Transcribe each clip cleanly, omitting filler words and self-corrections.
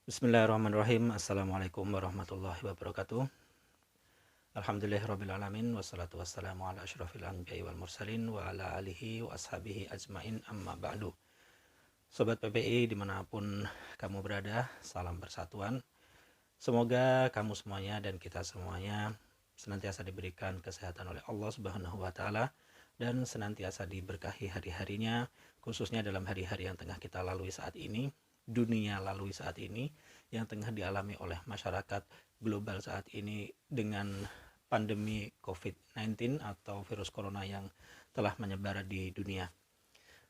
Bismillahirrahmanirrahim. Assalamualaikum warahmatullahi wabarakatuh. Alhamdulillahirrabbilalamin. Wassalatu wassalamu ala asyrafil anbiya'i wal mursalin wa ala alihi wa ashabihi ajmain amma ba'du. Sobat PPI dimanapun kamu berada, salam persatuan. Semoga kamu semuanya dan kita semuanya senantiasa diberikan kesehatan oleh Allah Subhanahu wa Ta'ala dan senantiasa diberkahi hari-harinya, khususnya dalam hari-hari yang tengah kita lalui saat ini, dunia lalui saat ini, yang tengah dialami oleh masyarakat global saat ini dengan pandemi COVID-19 atau virus corona yang telah menyebar di dunia.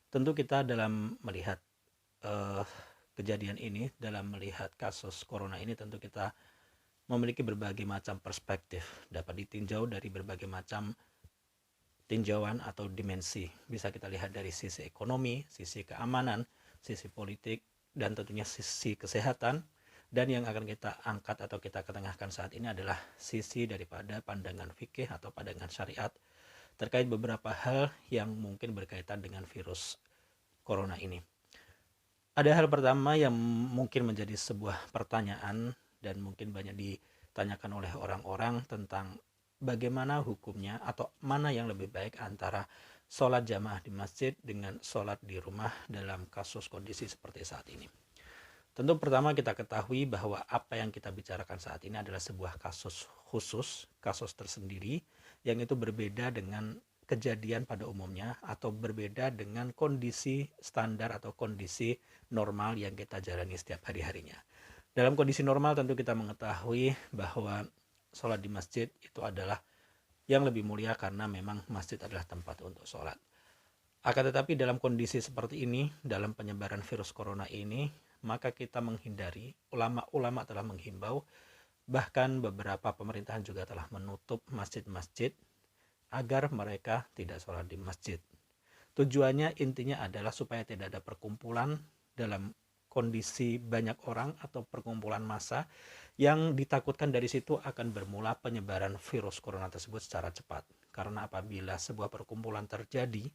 Tentu kita dalam melihat kejadian ini, dalam melihat kasus corona ini, tentu kita memiliki berbagai macam perspektif, dapat ditinjau dari berbagai macam tinjauan atau dimensi. Bisa kita lihat dari sisi ekonomi, sisi keamanan, sisi politik, dan tentunya sisi kesehatan. Dan yang akan kita angkat atau kita ketengahkan saat ini adalah sisi daripada pandangan fikih atau pandangan syariat terkait beberapa hal yang mungkin berkaitan dengan virus corona ini. Ada hal pertama yang mungkin menjadi sebuah pertanyaan dan mungkin banyak ditanyakan oleh orang-orang tentang bagaimana hukumnya atau mana yang lebih baik antara sholat jamaah di masjid dengan sholat di rumah dalam kasus kondisi seperti saat ini. Tentu pertama kita ketahui bahwa apa yang kita bicarakan saat ini adalah sebuah kasus khusus, kasus tersendiri yang itu berbeda dengan kejadian pada umumnya atau berbeda dengan kondisi standar atau kondisi normal yang kita jalani setiap hari-harinya. Dalam kondisi normal tentu kita mengetahui bahwa sholat di masjid itu adalah yang lebih mulia karena memang masjid adalah tempat untuk sholat. Akan tetapi dalam kondisi seperti ini, dalam penyebaran virus corona ini, maka kita menghindari, ulama-ulama telah menghimbau, bahkan beberapa pemerintahan juga telah menutup masjid-masjid agar mereka tidak sholat di masjid. Tujuannya intinya adalah supaya tidak ada perkumpulan dalam kondisi banyak orang atau perkumpulan massa yang ditakutkan dari situ akan bermula penyebaran virus corona tersebut secara cepat. Karena apabila sebuah perkumpulan terjadi,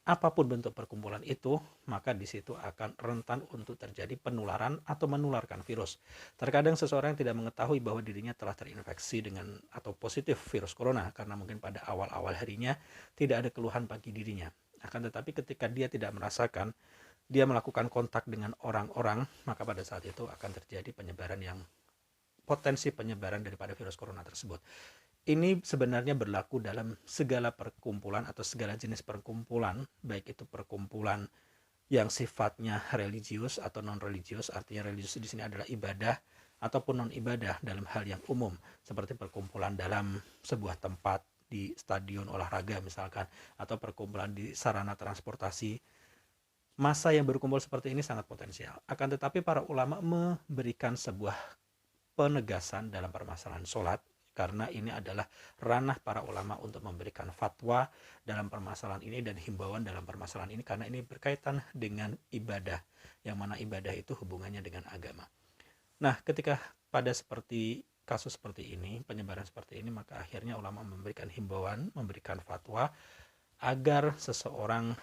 apapun bentuk perkumpulan itu, maka di situ akan rentan untuk terjadi penularan atau menularkan virus. Terkadang seseorang tidak mengetahui bahwa dirinya telah terinfeksi dengan atau positif virus corona karena mungkin pada awal-awal harinya tidak ada keluhan bagi dirinya. Akan tetapi ketika dia tidak merasakan, dia melakukan kontak dengan orang-orang, maka pada saat itu akan terjadi penyebaran yang potensi penyebaran daripada virus corona tersebut. Ini sebenarnya berlaku dalam segala perkumpulan atau segala jenis perkumpulan, baik itu perkumpulan yang sifatnya religius atau non religius. Artinya religius di sini adalah ibadah ataupun non ibadah dalam hal yang umum, seperti perkumpulan dalam sebuah tempat di stadion olahraga misalkan, atau perkumpulan di sarana transportasi. Massa yang berkumpul seperti ini sangat potensial. Akan tetapi para ulama memberikan sebuah penegasan dalam permasalahan sholat, karena ini adalah ranah para ulama untuk memberikan fatwa dalam permasalahan ini dan himbauan dalam permasalahan ini, karena ini berkaitan dengan ibadah, yang mana ibadah itu hubungannya dengan agama. Nah, ketika pada seperti kasus seperti ini, penyebaran seperti ini, maka akhirnya ulama memberikan himbauan, memberikan fatwa agar seseorang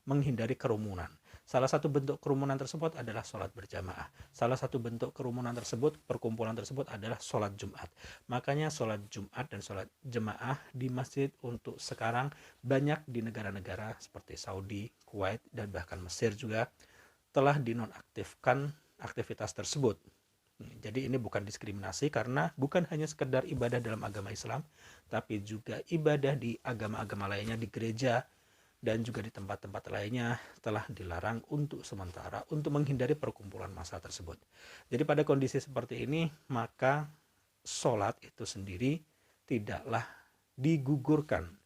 menghindari kerumunan. Salah satu bentuk kerumunan tersebut adalah sholat berjamaah. Salah satu bentuk kerumunan tersebut, perkumpulan tersebut adalah sholat Jumat. Makanya sholat Jumat dan sholat jemaah di masjid untuk sekarang banyak di negara-negara seperti Saudi, Kuwait, dan bahkan Mesir juga telah dinonaktifkan aktivitas tersebut. Jadi ini bukan diskriminasi, karena bukan hanya sekedar ibadah dalam agama Islam, tapi juga ibadah di agama-agama lainnya, di gereja, dan juga di tempat-tempat lainnya telah dilarang untuk sementara untuk menghindari perkumpulan massa tersebut. Jadi pada kondisi seperti ini, maka sholat itu sendiri tidaklah digugurkan.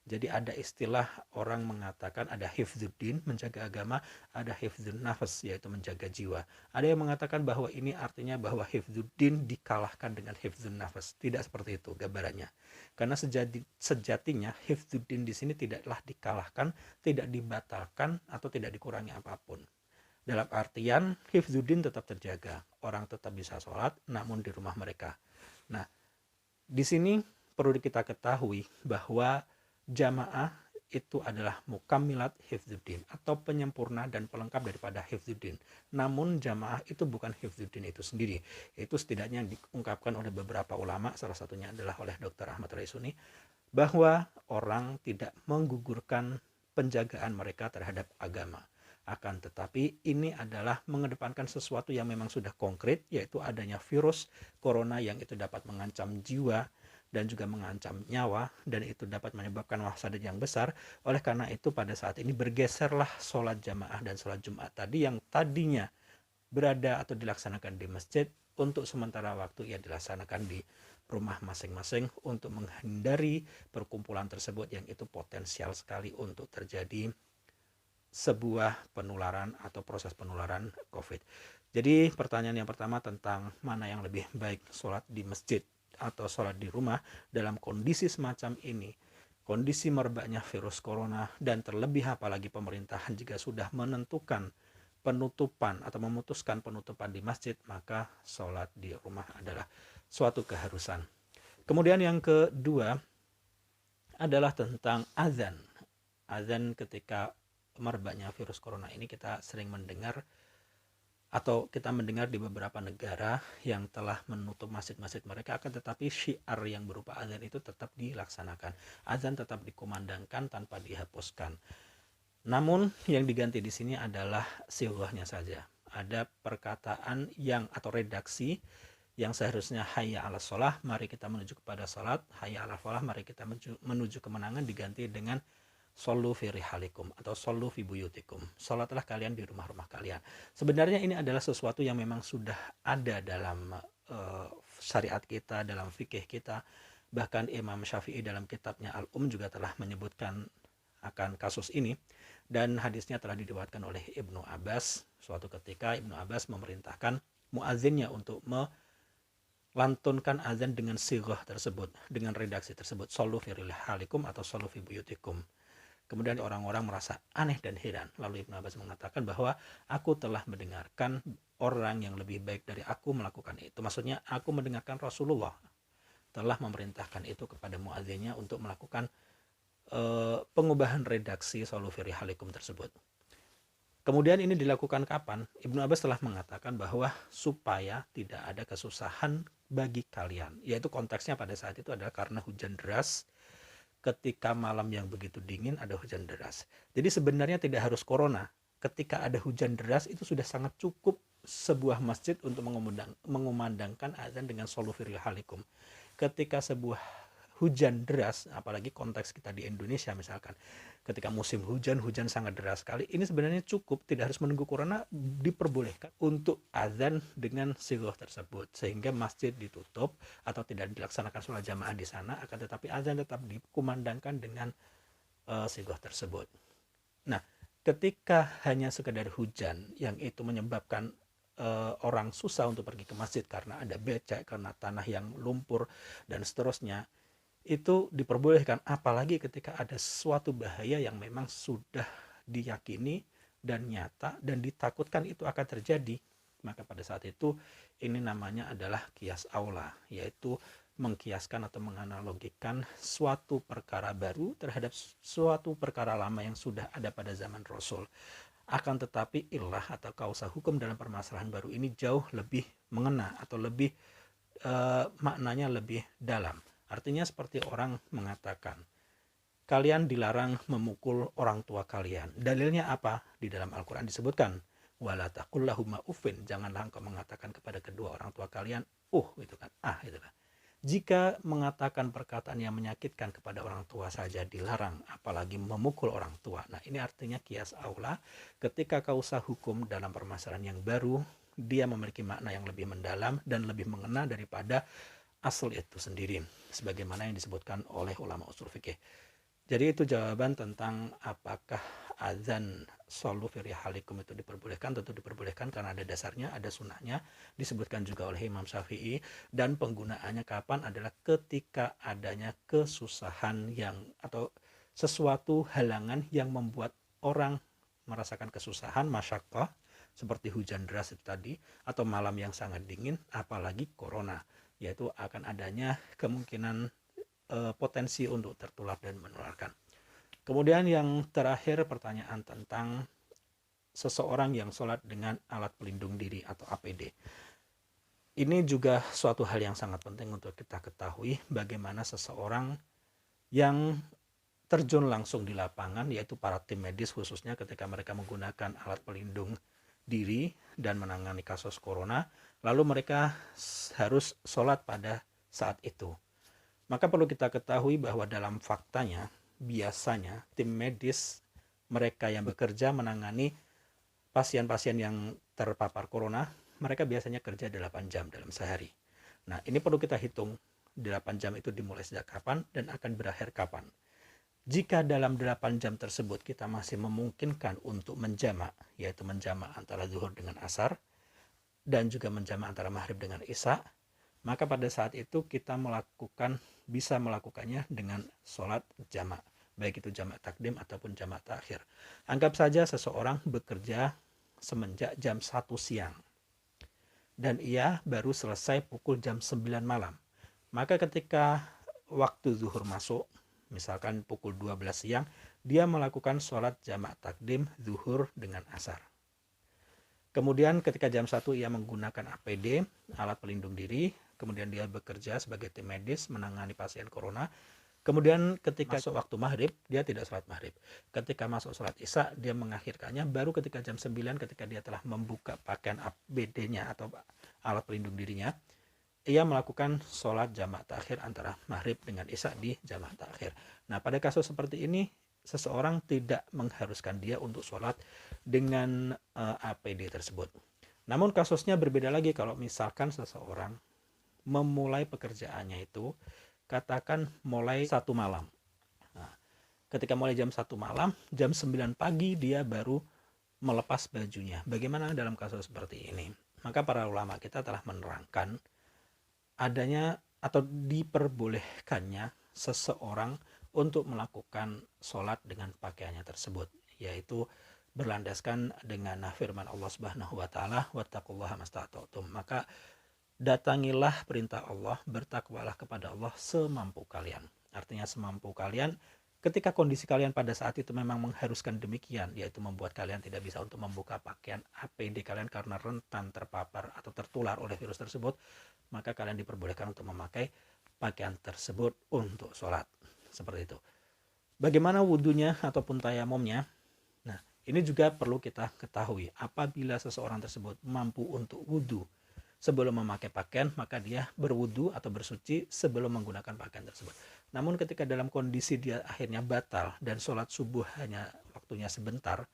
Jadi ada istilah orang mengatakan ada hifdzuddin, menjaga agama, ada hifdzun nafas, yaitu menjaga jiwa. Ada yang mengatakan bahwa ini artinya bahwa hifdzuddin dikalahkan dengan hifdzun nafas. Tidak seperti itu gambarannya. Karena sejatinya hifdzuddin di sini tidaklah dikalahkan, tidak dibatalkan atau tidak dikurangi apapun. Dalam artian hifdzuddin tetap terjaga, orang tetap bisa sholat namun di rumah mereka. Nah, di sini perlu kita ketahui bahwa jamaah itu adalah mukammilat hifdzuddin atau penyempurna dan pelengkap daripada hifdzuddin. Namun jamaah itu bukan hifdzuddin itu sendiri. Itu setidaknya diungkapkan oleh beberapa ulama, salah satunya adalah oleh Dr. Ahmad Raisuni, bahwa orang tidak menggugurkan penjagaan mereka terhadap agama. Akan tetapi ini adalah mengedepankan sesuatu yang memang sudah konkret, yaitu adanya virus corona yang itu dapat mengancam jiwa dan juga mengancam nyawa, dan itu dapat menyebabkan mafsadat yang besar. Oleh karena itu pada saat ini bergeserlah sholat jamaah dan sholat Jumat tadi yang tadinya berada atau dilaksanakan di masjid, untuk sementara waktu ia dilaksanakan di rumah masing-masing untuk menghindari perkumpulan tersebut yang itu potensial sekali untuk terjadi sebuah penularan atau proses penularan COVID. Jadi pertanyaan yang pertama tentang mana yang lebih baik, sholat di masjid atau sholat di rumah dalam kondisi semacam ini, kondisi merebaknya virus corona, dan terlebih apalagi pemerintahan jika sudah menentukan penutupan atau memutuskan penutupan di masjid, maka sholat di rumah adalah suatu keharusan. Kemudian yang kedua adalah tentang azan. Azan ketika merebaknya virus corona ini kita sering mendengar atau kita mendengar di beberapa negara yang telah menutup masjid-masjid mereka, akan tetapi syiar yang berupa azan itu tetap dilaksanakan. Azan tetap dikumandangkan tanpa dihapuskan. Namun yang diganti di sini adalah sighahnya saja. Ada perkataan yang atau redaksi yang seharusnya hayya 'alas shalah, mari kita menuju kepada salat, hayya 'alal falah, mari kita menuju kemenangan, diganti dengan shollu fi rihalikum atau shollu fi buyutikum. Salatlah kalian di rumah-rumah kalian. Sebenarnya ini adalah sesuatu yang memang sudah ada dalam syariat kita, dalam fikih kita. Bahkan Imam Syafi'i dalam kitabnya juga telah menyebutkan akan kasus ini, dan hadisnya telah diriwayatkan oleh Ibnu Abbas. Suatu ketika Ibnu Abbas memerintahkan muazzinnya untuk melantunkan azan dengan sighah tersebut, dengan redaksi tersebut, shollu fi rihalikum atau shollu fi buyutikum. Kemudian orang-orang merasa aneh dan heran. Lalu Ibnu Abbas mengatakan bahwa aku telah mendengarkan orang yang lebih baik dari aku melakukan itu. Maksudnya aku mendengarkan Rasulullah telah memerintahkan itu kepada muazzinnya untuk melakukan pengubahan redaksi shollu fi rihalikum tersebut. Kemudian ini dilakukan kapan? Ibnu Abbas telah mengatakan bahwa supaya tidak ada kesusahan bagi kalian. Yaitu konteksnya pada saat itu adalah karena hujan deras. Ketika malam yang begitu dingin ada hujan deras. Jadi sebenarnya tidak harus corona. Ketika ada hujan deras itu sudah sangat cukup sebuah masjid untuk mengumandangkan azan dengan shollu fi rihalikum. Ketika sebuah hujan deras, apalagi konteks kita di Indonesia misalkan, ketika musim hujan sangat deras sekali, ini sebenarnya cukup, tidak harus menunggu corona, diperbolehkan untuk azan dengan sighah tersebut, sehingga masjid ditutup atau tidak dilaksanakan sholat jamaah di sana, akan tetapi azan tetap dikumandangkan dengan sighah tersebut. Nah, ketika hanya sekedar hujan yang itu menyebabkan orang susah untuk pergi ke masjid karena ada becek, karena tanah yang lumpur dan seterusnya, itu diperbolehkan. Apalagi ketika ada suatu bahaya yang memang sudah diyakini dan nyata dan ditakutkan itu akan terjadi, maka pada saat itu ini namanya adalah qiyas aula, yaitu mengkiaskan atau menganalogikan suatu perkara baru terhadap suatu perkara lama yang sudah ada pada zaman Rasul. Akan tetapi illah atau kausa hukum dalam permasalahan baru ini jauh lebih mengena atau lebih maknanya lebih dalam. Artinya seperti orang mengatakan, kalian dilarang memukul orang tua kalian. Dalilnya apa? Di dalam Al-Quran disebutkan, wala taqul lahuma uffin, janganlah engkau mengatakan kepada kedua orang tua kalian, gitu kan, gitu kan. Jika mengatakan perkataan yang menyakitkan kepada orang tua saja dilarang, apalagi memukul orang tua. Nah, ini artinya qiyas aula. Ketika kausa hukum dalam permasalahan yang baru, dia memiliki makna yang lebih mendalam dan lebih mengena daripada asal itu sendiri, sebagaimana yang disebutkan oleh ulama usul fikih. Jadi itu jawaban tentang apakah azan shollu fi rihalikum itu diperbolehkan. Tentu diperbolehkan karena ada dasarnya, ada sunnahnya, disebutkan juga oleh Imam Syafi'i. Dan penggunaannya kapan adalah ketika adanya kesusahan yang atau sesuatu halangan yang membuat orang merasakan kesusahan, masyaqqah, seperti hujan deras itu tadi, atau malam yang sangat dingin, apalagi corona, yaitu akan adanya kemungkinan potensi untuk tertular dan menularkan. Kemudian yang terakhir pertanyaan tentang seseorang yang sholat dengan alat pelindung diri atau APD. Ini juga suatu hal yang sangat penting untuk kita ketahui bagaimana seseorang yang terjun langsung di lapangan, yaitu para tim medis khususnya ketika mereka menggunakan alat pelindung diri dan menangani kasus corona, lalu mereka harus sholat pada saat itu. Maka perlu kita ketahui bahwa dalam faktanya, biasanya tim medis mereka yang bekerja menangani pasien-pasien yang terpapar corona, mereka biasanya kerja 8 jam dalam sehari. Nah, ini perlu kita hitung 8 jam itu dimulai sejak kapan dan akan berakhir kapan. Jika dalam 8 jam tersebut kita masih memungkinkan untuk menjamak, yaitu menjamak antara zuhur dengan asar, dan juga menjamak antara maghrib dengan isya, maka pada saat itu kita bisa melakukannya dengan sholat jamak, baik itu jamak takdim ataupun jamak takhir. Anggap saja seseorang bekerja semenjak jam 1 siang dan ia baru selesai pukul jam 9 malam. Maka ketika waktu zuhur masuk, misalkan pukul 12 siang, dia melakukan sholat jamak takdim zuhur dengan asar. Kemudian ketika jam 1 ia menggunakan APD, alat pelindung diri, kemudian dia bekerja sebagai tim medis menangani pasien corona. Kemudian ketika masuk waktu maghrib, dia tidak sholat maghrib. Ketika masuk sholat isya, dia mengakhirkannya baru ketika jam 9 ketika dia telah membuka pakaian APD-nya atau alat pelindung dirinya, ia melakukan sholat jamak takhir antara maghrib dengan isya di jamak takhir. Nah, pada kasus seperti ini, seseorang tidak mengharuskan dia untuk sholat dengan APD tersebut. Namun kasusnya berbeda lagi kalau misalkan seseorang memulai pekerjaannya itu katakan mulai 1 malam. Nah, ketika mulai jam 1 malam, jam 9 pagi dia baru melepas bajunya. Bagaimana dalam kasus seperti ini? Maka para ulama kita telah menerangkan adanya atau diperbolehkannya seseorang untuk melakukan sholat dengan pakaiannya tersebut, yaitu berlandaskan dengan firman Allah Subhanahu wa taala, wattaqullaha mastata'tum. Maka datangilah perintah Allah, bertakwalah kepada Allah semampu kalian. Artinya semampu kalian ketika kondisi kalian pada saat itu memang mengharuskan demikian, yaitu membuat kalian tidak bisa untuk membuka pakaian APD kalian karena rentan terpapar atau tertular oleh virus tersebut, maka kalian diperbolehkan untuk memakai pakaian tersebut untuk sholat. Seperti itu. Bagaimana wudhunya ataupun tayamumnya? Nah, ini juga perlu kita ketahui. Apabila seseorang tersebut mampu untuk wudhu sebelum memakai pakaian, maka dia berwudu atau bersuci sebelum menggunakan pakaian tersebut. Namun ketika dalam kondisi dia akhirnya batal dan sholat subuh hanya waktunya sebentar,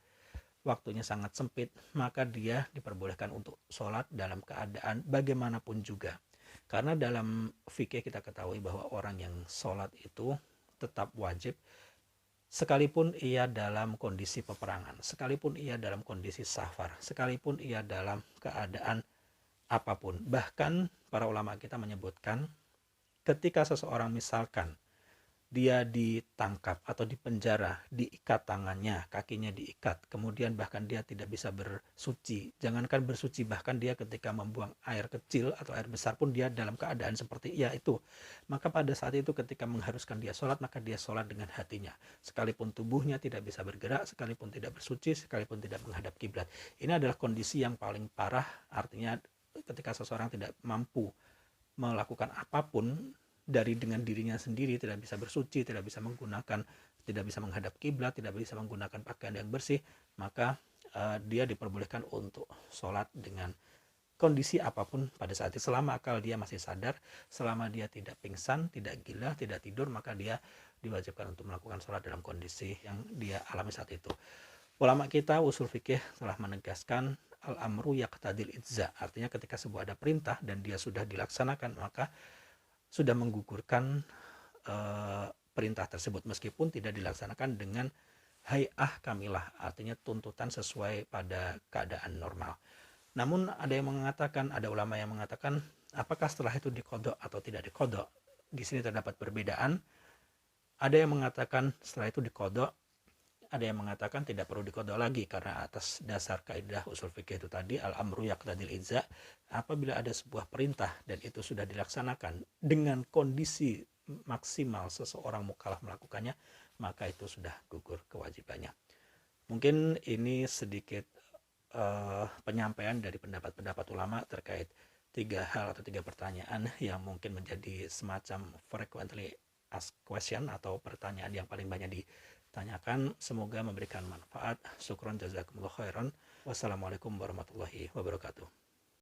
waktunya sangat sempit, maka dia diperbolehkan untuk sholat dalam keadaan bagaimanapun juga. Karena dalam fikih kita ketahui bahwa orang yang sholat itu tetap wajib sekalipun ia dalam kondisi peperangan, sekalipun ia dalam kondisi safar, sekalipun ia dalam keadaan apapun. Bahkan para ulama kita menyebutkan ketika seseorang misalkan dia ditangkap atau dipenjara, diikat tangannya, kakinya diikat, kemudian bahkan dia tidak bisa bersuci. Jangankan bersuci, bahkan dia ketika membuang air kecil atau air besar pun dia dalam keadaan seperti itu. Maka pada saat itu ketika mengharuskan dia sholat, maka dia sholat dengan hatinya. Sekalipun tubuhnya tidak bisa bergerak, sekalipun tidak bersuci, sekalipun tidak menghadap kiblat. Ini adalah kondisi yang paling parah, artinya ketika seseorang tidak mampu melakukan apapun dengan dirinya sendiri, tidak bisa bersuci, tidak bisa menghadap kiblat, tidak bisa menggunakan pakaian yang bersih, maka dia diperbolehkan untuk sholat dengan kondisi apapun pada saat itu, selama akal dia masih sadar, selama dia tidak pingsan, tidak gila, tidak tidur, maka dia diwajibkan untuk melakukan sholat dalam kondisi yang dia alami saat itu. Ulama kita usul fikih telah menegaskan al-amru yaqtadil ijza, artinya ketika sebuah ada perintah dan dia sudah dilaksanakan, maka sudah menggugurkan perintah tersebut meskipun tidak dilaksanakan dengan hay'ah kamilah, artinya tuntutan sesuai pada keadaan normal. Namun ada ulama yang mengatakan apakah setelah itu diqadha atau tidak diqadha. Di sini terdapat perbedaan. Ada yang mengatakan setelah itu diqadha, ada yang mengatakan tidak perlu diqadha lagi karena atas dasar kaidah usul fikih itu tadi, al-amru yaqtadil ijza, apabila ada sebuah perintah dan itu sudah dilaksanakan dengan kondisi maksimal seseorang mukallaf melakukannya, maka itu sudah gugur kewajibannya. Mungkin ini sedikit penyampaian dari pendapat-pendapat ulama terkait 3 hal atau 3 pertanyaan yang mungkin menjadi semacam frequently asked question atau pertanyaan yang paling banyak ditanyakan. Semoga memberikan manfaat. Syukron jazakumullah khairan. Wassalamualaikum warahmatullahi wabarakatuh.